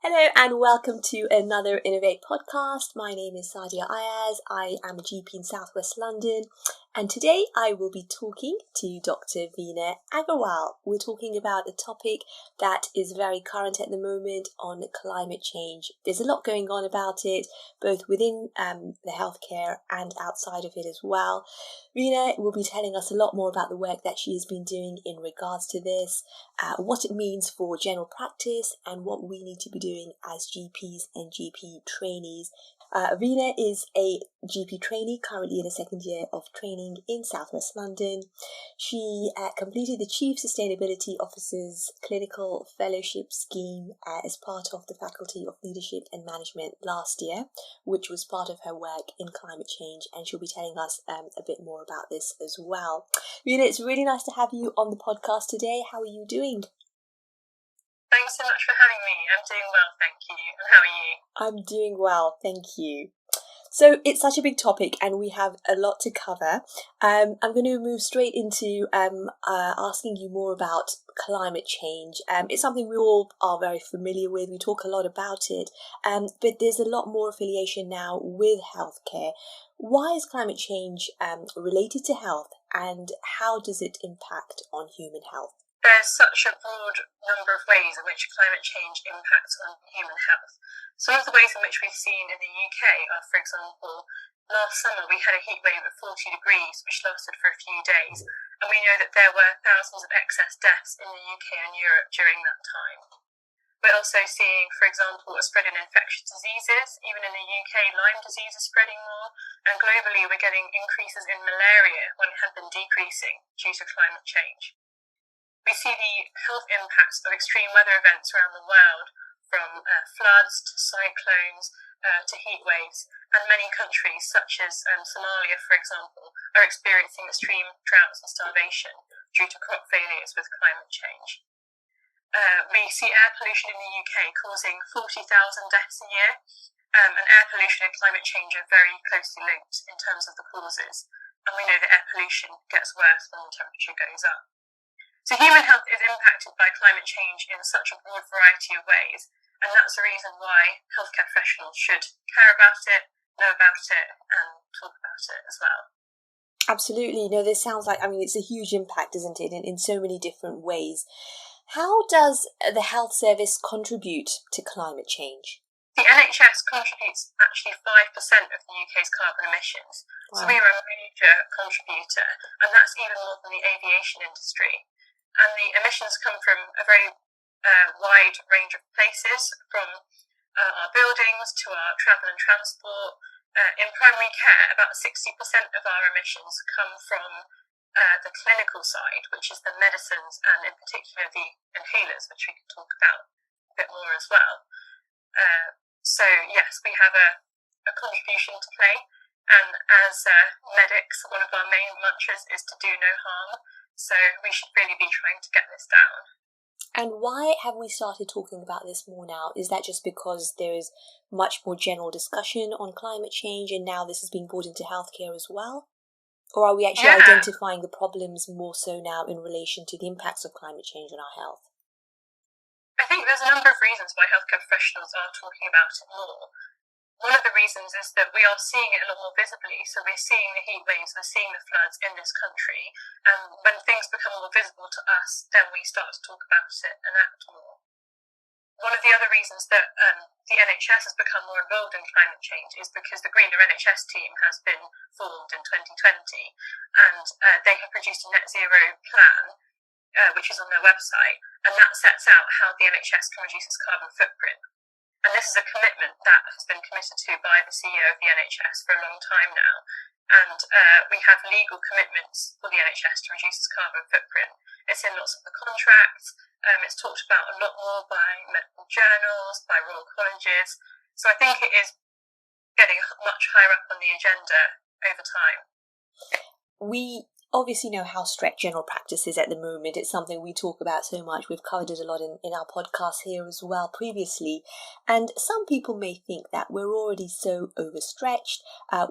Hello and welcome to another Innovate podcast. My name is Sadia Ayaz. I am a GP in Southwest London, and today I will be talking to Dr Veena Aggarwal. We're talking about a topic that is very current at the moment on climate change. There's a lot going on about it, both within the healthcare and outside of it as well. Veena will be telling us a lot more about the work that she has been doing in regards to this, what it means for general practice, and what we need to be doing as GPs and GP trainees. Veena is a GP trainee currently in a second year of training in Southwest London. She completed the Chief Sustainability Officer's Clinical Fellowship Scheme as part of the Faculty of Leadership and Management last year, which was part of her work in climate change, and she'll be telling us a bit more about this as well. Veena, it's really nice to have you on the podcast today. How are you doing? Thanks so much for having me. I'm doing well, thank you. And how are you? I'm doing well, thank you. So it's such a big topic and we have a lot to cover. I'm going to move straight into asking you more about climate change. It's something we all are very familiar with. We talk a lot about it, but there's a lot more affiliation now with healthcare. Why is climate change related to health, and how does it impact on human health? There's such a broad number of ways in which climate change impacts on human health. Some of the ways in which we've seen in the UK are, for example, last summer we had a heat wave of 40 degrees which lasted for a few days, and we know that there were thousands of excess deaths in the UK and Europe during that time. We're also seeing, for example, a spread in infectious diseases. Even in the UK, Lyme disease is spreading more, and globally we're getting increases in malaria when it had been decreasing due to climate change. We see the health impacts of extreme weather events around the world, from floods to cyclones to heat waves, and many countries, such as Somalia, for example, are experiencing extreme droughts and starvation due to crop failures with climate change. We see air pollution in the UK causing 40,000 deaths a year, and air pollution and climate change are very closely linked in terms of the causes, and we know that air pollution gets worse when the temperature goes up. So human health is impacted by climate change in such a broad variety of ways, and that's the reason why healthcare professionals should care about it, know about it, and talk about it as well. Absolutely. No, this sounds like, it's a huge impact, isn't it, in so many different ways. How does the health service contribute to climate change? The NHS contributes actually 5% of the UK's carbon emissions. Wow. So we are a major contributor, and that's even more than the aviation industry. And the emissions come from a very wide range of places, from our buildings to our travel and transport. In primary care, about 60% of our emissions come from the clinical side, which is the medicines and in particular the inhalers, which we can talk about a bit more as well. So yes, we have a contribution to play. And as medics, one of our main mantras is to do no harm. So we should really be trying to get this down. And why have we started talking about this more now? Is that just because there is much more general discussion on climate change and now this is being brought into healthcare as well? Or are we actually identifying the problems more so now in relation to the impacts of climate change on our health? I think there's a number of reasons why healthcare professionals are talking about it more. One of the reasons is that we are seeing it a lot more visibly. So we're seeing the heat waves, we're seeing the floods in this country. And when things become more visible to us, then we start to talk about it and act more. One of the other reasons that the NHS has become more involved in climate change is because the Greener NHS team has been formed in 2020, and they have produced a net zero plan, which is on their website, and that sets out how the NHS can reduce its carbon footprint. And this is a commitment that has been committed to by the CEO of the NHS for a long time now. And we have legal commitments for the NHS to reduce its carbon footprint. It's in lots of the contracts. It's talked about a lot more by medical journals, by royal colleges. So I think it is getting much higher up on the agenda over time. We obviously know how stretched general practice is at the moment. It's something we talk about so much. We've covered it a lot in our podcast here as well previously. And some people may think that we're already so overstretched.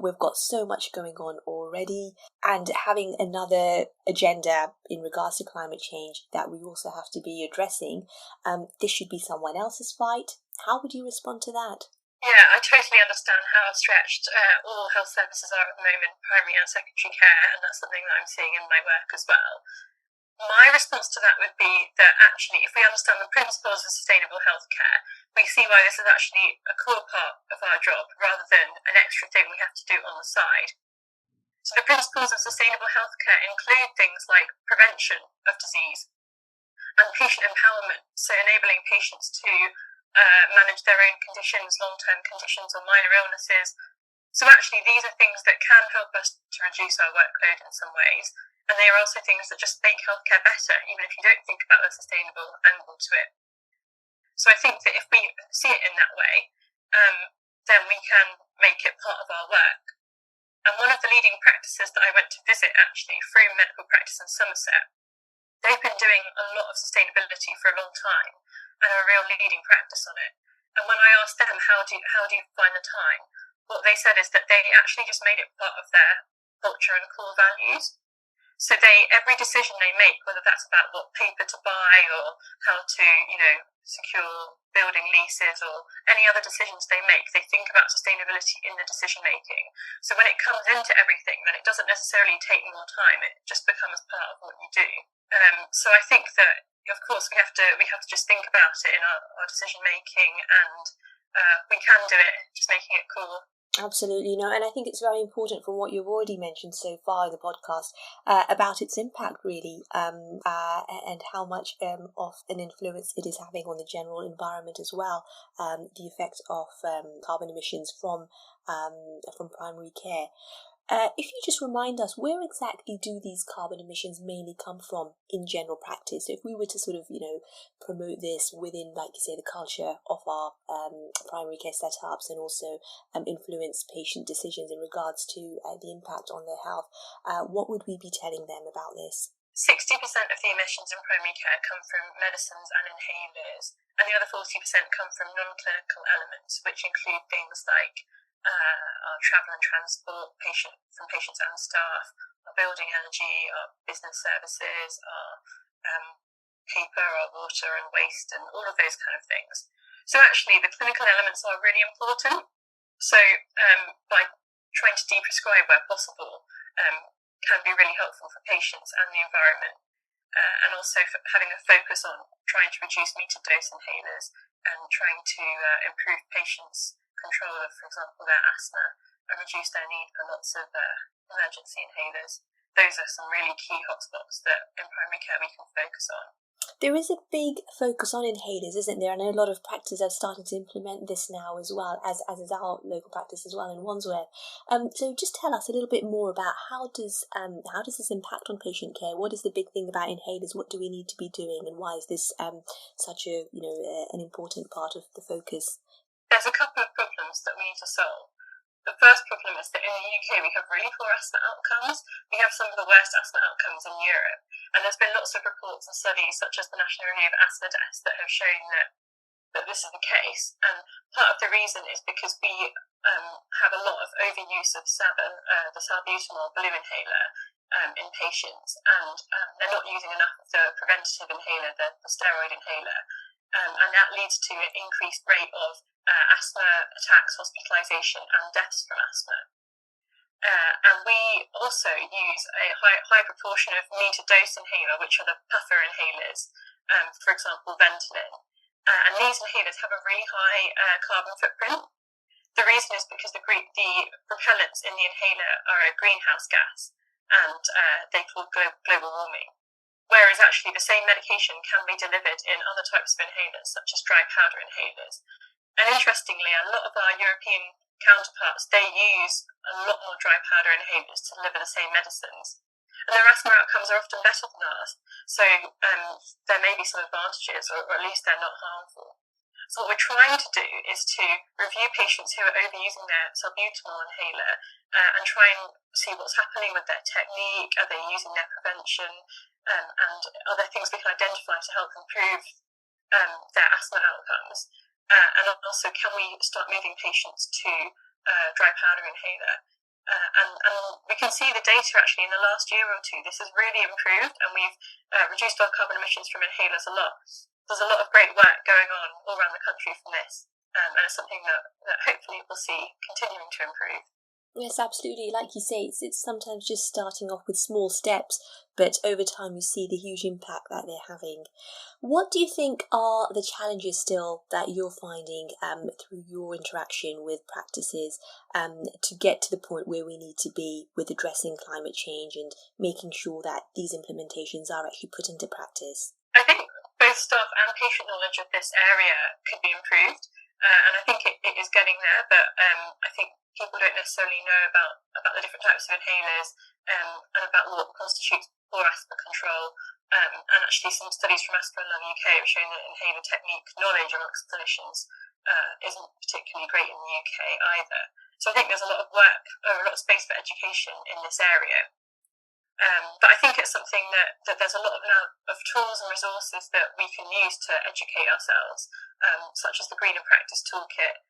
We've got so much going on already. And having another agenda in regards to climate change that we also have to be addressing, this should be someone else's fight. How would you respond to that? Yeah, I totally understand how stretched all health services are at the moment, primary and secondary care, and that's something that I'm seeing in my work as well. My response to that would be that actually, if we understand the principles of sustainable healthcare, we see why this is actually a core part of our job rather than an extra thing we have to do on the side. So the principles of sustainable healthcare include things like prevention of disease and patient empowerment, so enabling patients to manage their own conditions, long-term conditions or minor illnesses. So actually these are things that can help us to reduce our workload in some ways, and they are also things that just make healthcare better, even if you don't think about the sustainable angle to it. So I think that if we see it in that way, then we can make it part of our work. And one of the leading practices that I went to visit actually through medical practice in Somerset, they've been doing a lot of sustainability for a long time and are a real leading practice on it. And when I asked them, how do you find the time? What they said is that they actually just made it part of their culture and core values. So every decision they make, whether that's about what paper to buy or how to, secure building leases or any other decisions they make, they think about sustainability in the decision making. So when it comes into everything, then it doesn't necessarily take more time. It just becomes part of what you do. So I think that, of course, we have to just think about it in our decision making, and we can do it, just making it cool. Absolutely, and I think it's very important from what you've already mentioned so far in the podcast about its impact, really, and how much of an influence it is having on the general environment as well. The effect of carbon emissions from primary care. If you just remind us, where exactly do these carbon emissions mainly come from in general practice? So if we were to sort of, promote this within, like you say, the culture of our primary care setups and also influence patient decisions in regards to the impact on their health, what would we be telling them about this? 60% of the emissions in primary care come from medicines and inhalers, and the other 40% come from non-clinical elements, which include things like our travel and transport, from patients and staff, our building energy, our business services, our paper, our water and waste, and all of those kind of things. So actually, the clinical elements are really important. So by trying to deprescribe where possible can be really helpful for patients and the environment. And also having a focus on trying to reduce metered dose inhalers and trying to improve patients' control of, for example, their asthma and reduce their need for lots of emergency inhalers. Those are some really key hotspots that in primary care we can focus on. There is a big focus on inhalers, isn't there? I know a lot of practices are starting to implement this now as well, as is our local practice as well in Wandsworth. So just tell us a little bit more about how does this impact on patient care? What is the big thing about inhalers? What do we need to be doing, and why is this such a an important part of the focus? There's a couple of problems that we need to solve. The first problem is that in the UK we have really poor asthma outcomes. We have some of the worst asthma outcomes in Europe. And there's been lots of reports and studies, such as the National Review of Asthma Deaths, that have shown that this is the case. And part of the reason is because we have a lot of overuse of the salbutamol blue inhaler in patients, and they're not using enough of the preventative inhaler, the steroid inhaler. And that leads to an increased rate of asthma attacks, hospitalisation and deaths from asthma. And we also use a high proportion of metered dose inhaler, which are the puffer inhalers, for example, Ventolin. And these inhalers have a really high carbon footprint. The reason is because the propellants in the inhaler are a greenhouse gas, and they cause global warming. Whereas actually the same medication can be delivered in other types of inhalers, such as dry powder inhalers. And interestingly, a lot of our European counterparts, they use a lot more dry powder inhalers to deliver the same medicines. And their asthma outcomes are often better than ours. So there may be some advantages, or at least they're not harmful. So what we're trying to do is to review patients who are overusing their salbutamol inhaler and try and see what's happening with their technique. Are they using their prevention? And are there things we can identify to help improve their asthma outcomes? And also, can we start moving patients to dry powder inhaler? And we can see the data actually in the last year or two. This has really improved, and we've reduced our carbon emissions from inhalers a lot. There's a lot of great work going on all around the country from this, and it's something that hopefully we'll see continuing to improve. Yes, absolutely. Like you say, it's sometimes just starting off with small steps, but over time you see the huge impact that they're having. What do you think are the challenges still that you're finding through your interaction with practices to get to the point where we need to be with addressing climate change and making sure that these implementations are actually put into practice? I think both staff and patient knowledge of this area could be improved, and I think it is getting there, but I think people don't necessarily know about the different types of inhalers and about what constitutes poor asthma control. And actually some studies from Asthma Lung UK have shown that inhaler technique knowledge amongst clinicians isn't particularly great in the UK either. So I think there's a lot of work, or a lot of space for education in this area. But I think it's something that there's a lot of now of tools and resources that we can use to educate ourselves, such as the Greener Practice Toolkit.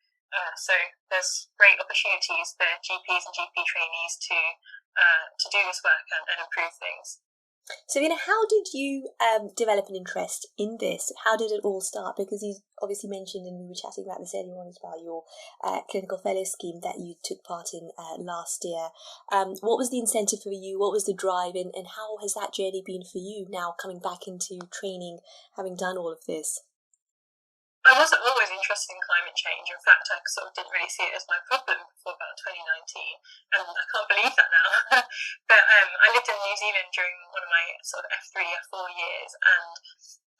So there's great opportunities for GPs and GP trainees to do this work and improve things. So, how did you develop an interest in this? How did it all start? Because you obviously mentioned, and we were chatting about this earlier on as well, your clinical fellow scheme that you took part in last year. What was the incentive for you? What was the drive? And how has that journey been for you now coming back into training, having done all of this? I wasn't always interested in climate change. In fact, I sort of didn't really see it as my problem before about 2019, and I can't believe that now. But I lived in New Zealand during one of my sort of F3, F4 years, and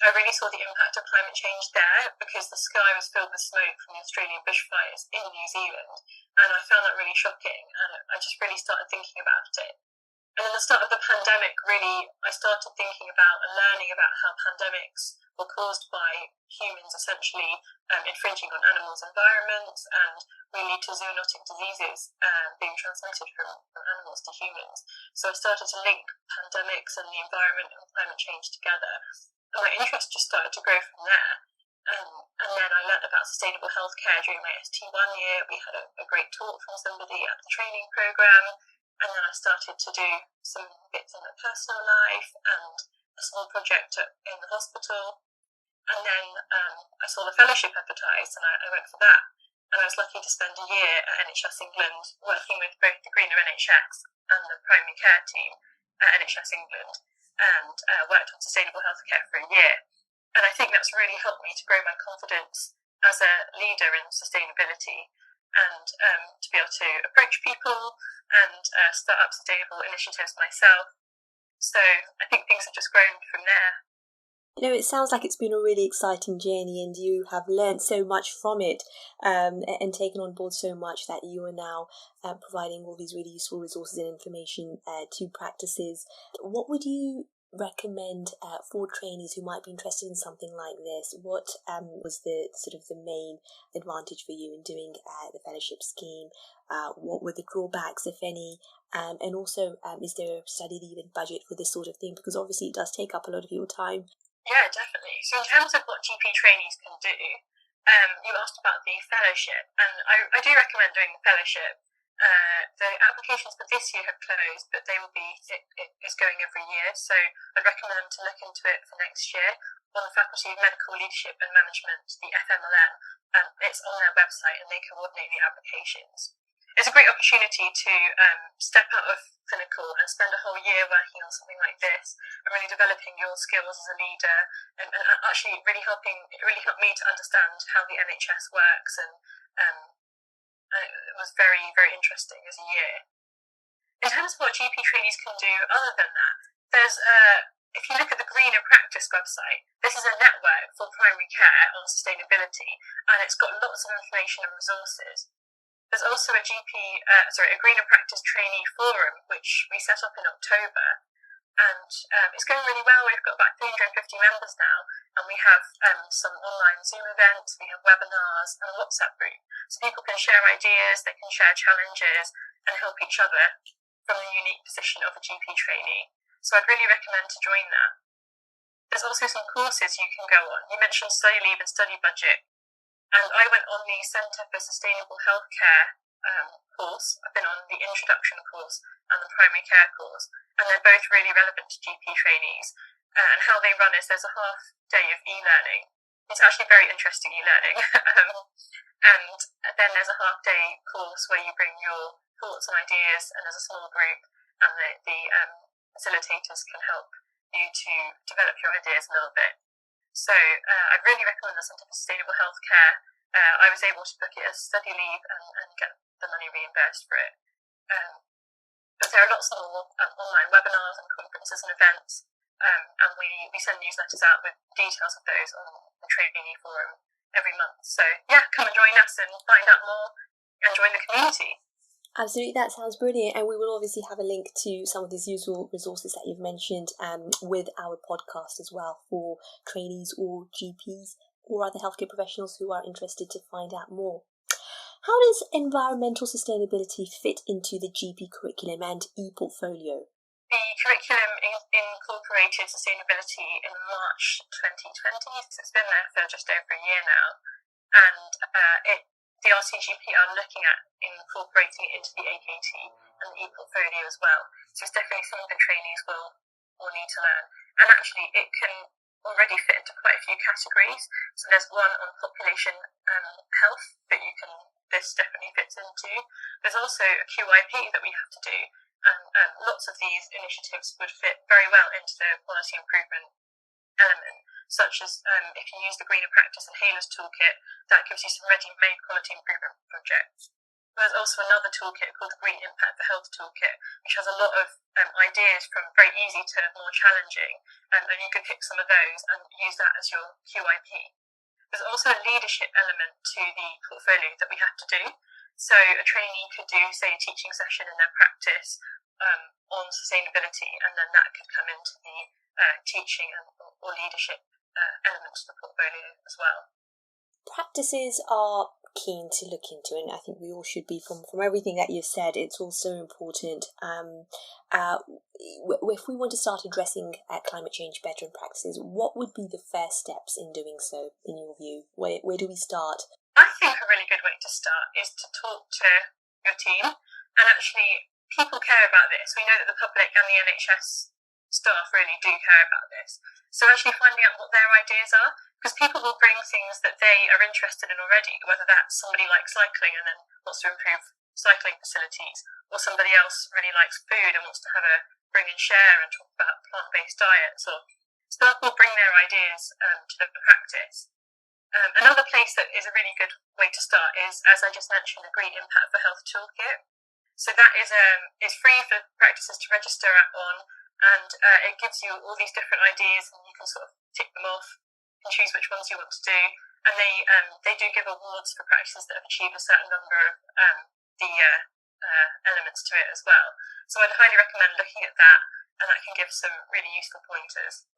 I really saw the impact of climate change there because the sky was filled with smoke from the Australian bushfires in New Zealand, and I found that really shocking, and I just really started thinking about it. And at the start of the pandemic, really, I started thinking about and learning about how pandemics were caused by humans essentially infringing on animals' environments and we lead to zoonotic diseases being transmitted from animals to humans. So I started to link pandemics and the environment and climate change together. And my interest just started to grow from there. And then I learnt about sustainable healthcare during my ST1 year. We had a great talk from somebody at the training programme. And then I started to do some bits in my personal life and a small project in the hospital. And then I saw the fellowship advertised and I went for that. And I was lucky to spend a year at NHS England working with both the Greener NHS and the primary care team at NHS England and worked on sustainable healthcare for a year. And I think that's really helped me to grow my confidence as a leader in sustainability and to be able to approach people and start up sustainable initiatives myself. So I think things have just grown from there. It sounds like it's been a really exciting journey and you have learned so much from it and taken on board so much that you are now providing all these really useful resources and information to practices. What would you recommend for trainees who might be interested in something like this? What was the sort of the main advantage for you in doing the fellowship scheme? What were the drawbacks, if any? And also, is there a study leave and budget for this sort of thing? Because obviously it does take up a lot of your time. Yeah, definitely. So in terms of what GP trainees can do, you asked about the fellowship, and I do recommend doing the fellowship. The applications for this year have closed, but they will be, it is going every year, so I'd recommend them to look into it for next year on the Faculty of Medical Leadership and Management, the FMLM. It's on their website and they coordinate the applications. It's a great opportunity to step out of clinical and spend a whole year working on something like this and really developing your skills as a leader and actually it really helped me to understand how the NHS works and it was very, very interesting as a year. In terms of what GP trainees can do other than that, there's if you look at the Greener Practice website, this is a network for primary care on sustainability and it's got lots of information and resources. There's also a Greener Practice trainee forum, which we set up in October. and it's going really well. We've got about 350 members now, and we have some online Zoom events, we have webinars, and a WhatsApp group. So people can share ideas, they can share challenges, and help each other from the unique position of a GP trainee. So I'd really recommend to join that. There's also some courses you can go on. You mentioned study leave and study budget, and I went on the Centre for Sustainable Healthcare course. I've been on the introduction course and the primary care course, and they're both really relevant to GP trainees. And how they run is there's a half day of e-learning. It's actually very interesting e-learning. And then there's a half day course where you bring your thoughts and ideas, and there's a small group, and the facilitators can help you to develop your ideas a little bit. So I'd really recommend the Centre for Sustainable Healthcare. I was able to book it as study leave and get the money reimbursed for it. But there are lots more online webinars and conferences and events, and we send newsletters out with details of those on the trainee forum every month. So yeah, come and join us and find out more and join the community. Absolutely, that sounds brilliant. And we will obviously have a link to some of these useful resources that you've mentioned with our podcast as well for trainees or GPs or other healthcare professionals who are interested to find out more. How does environmental sustainability fit into the GP curriculum and e-portfolio? The curriculum incorporated sustainability in March 2020, so it's been there for just over a year now, and the RCGP are looking at incorporating it into the AKT and the e-portfolio as well. So it's definitely something that trainees will need to learn. And actually, it can already fit into quite a few categories. So there's one on population health that this definitely fits into. There's also a QIP that we have to do, and lots of these initiatives would fit very well into the quality improvement element, such as if you use the Greener Practice and Haler's toolkit, that gives you some ready-made quality improvement projects. There's also another toolkit called the Green Impact for Health Toolkit, which has a lot of ideas from very easy to more challenging, and you could pick some of those and use that as your QIP. There's also a leadership element to the portfolio that we have to do. So a trainee could do, say, a teaching session in their practice on sustainability, and then that could come into the teaching or leadership elements of the portfolio as well. Practices are keen to look into, and I think we all should be. From everything that you've said, it's also important. If we want to start addressing climate change better in practices, what would be the first steps in doing so, in your view? Where do we start? I think a really good way to start is to talk to your team, and actually people care about this. We know that the public and the NHS staff really do care about this. So actually finding out what their ideas are, because people will bring things that they are interested in already, whether that's somebody likes cycling and then wants to improve cycling facilities, or somebody else really likes food and wants to have a bring and share and talk about plant-based diets, or staff will bring their ideas to the practice. Another place that is a really good way to start is, as I just mentioned, the Green Impact for Health Toolkit. So that is free for practices to register on, and it gives you all these different ideas, and you can sort of tick them off and choose which ones you want to do. And they do give awards for practices that have achieved a certain number of the elements to it as well. So I'd highly recommend looking at that, and that can give some really useful pointers.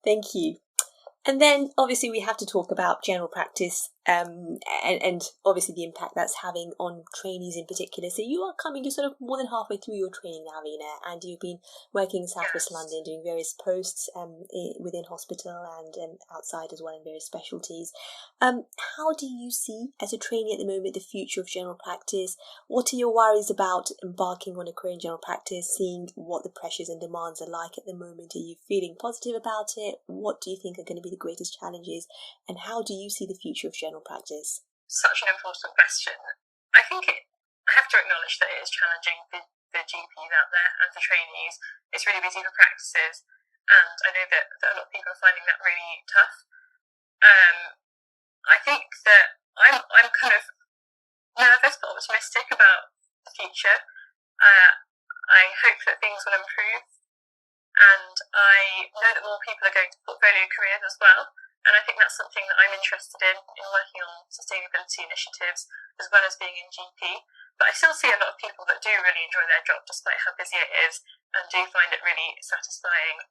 Thank you. And then obviously we have to talk about general practice and obviously the impact that's having on trainees in particular. So you are coming to sort of more than halfway through your training now, Veena, and you've been working in South West London doing various posts within hospital and outside as well in various specialties. How do you see, as a trainee at the moment, the future of general practice? What are your worries about embarking on a career in general practice, seeing what the pressures and demands are like at the moment? Are you feeling positive about it? What do you think are going to be the greatest challenges, and how do you see the future of general practice? Such an important question. I think I have to acknowledge that it is challenging for the GPs out there and for trainees. It's really busy for practices, and I know that a lot of people are finding that really tough. I think that I'm kind of nervous but optimistic about the future. I hope that things will improve, and I know that more people are going to portfolio careers as well, and I think that's something that I'm interested in working on sustainability initiatives as well as being in GP. But I still see a lot of people that do really enjoy their job despite how busy it is, and do find it really satisfying.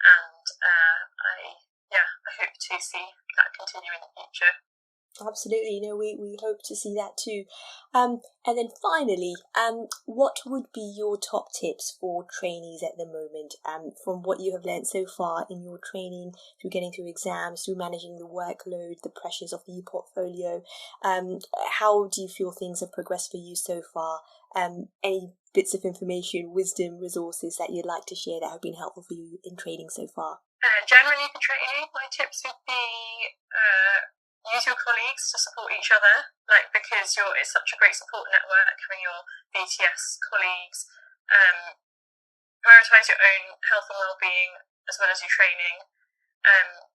And I hope to see that continue in the future. Absolutely, we hope to see that too. And then finally, what would be your top tips for trainees at the moment? From what you have learned so far in your training, through getting through exams, through managing the workload, the pressures of the portfolio, how do you feel things have progressed for you so far? Any bits of information, wisdom, resources that you'd like to share that have been helpful for you in training so far? Generally, for training, my tips would be use your colleagues to support each other, because it's such a great support network, having your BTS colleagues. Prioritise your own health and well-being as well as your training.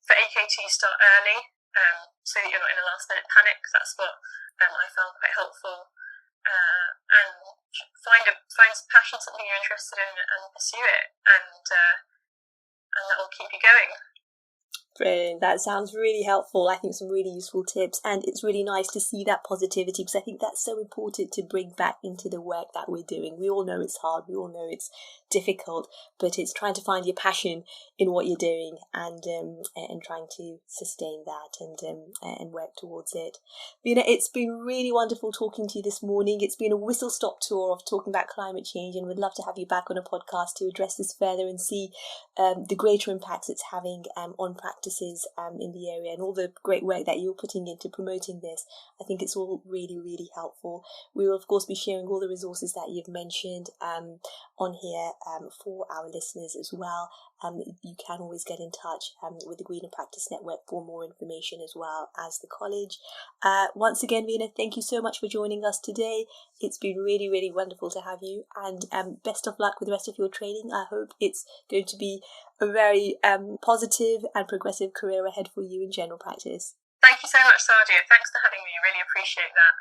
For AKT, start early, so that you're not in a last-minute panic. That's what I found quite helpful. And find a passion, something you're interested in, and pursue it, and that will keep you going. Brilliant. That sounds really helpful. I think some really useful tips, and it's really nice to see that positivity, because I think that's so important to bring back into the work that we're doing. We all know it's hard, we all know it's difficult, but it's trying to find your passion in what you're doing, and trying to sustain that and work towards it. Veena, it's been really wonderful talking to you this morning. It's been a whistle-stop tour of talking about climate change, and we'd love to have you back on a podcast to address this further and see the greater impacts it's having on practices in the area, and all the great work that you're putting into promoting this. I think it's all really, really helpful. We will, of course, be sharing all the resources that you've mentioned on here for our listeners as well. You can always get in touch with the Greener Practice Network for more information, as well as the college. Once again, Veena, thank you so much for joining us today. It's been really, really wonderful to have you, and best of luck with the rest of your training. I hope it's going to be a very positive and progressive career ahead for you in general practice. Thank you so much, Sadia. Thanks for having me. I really appreciate that.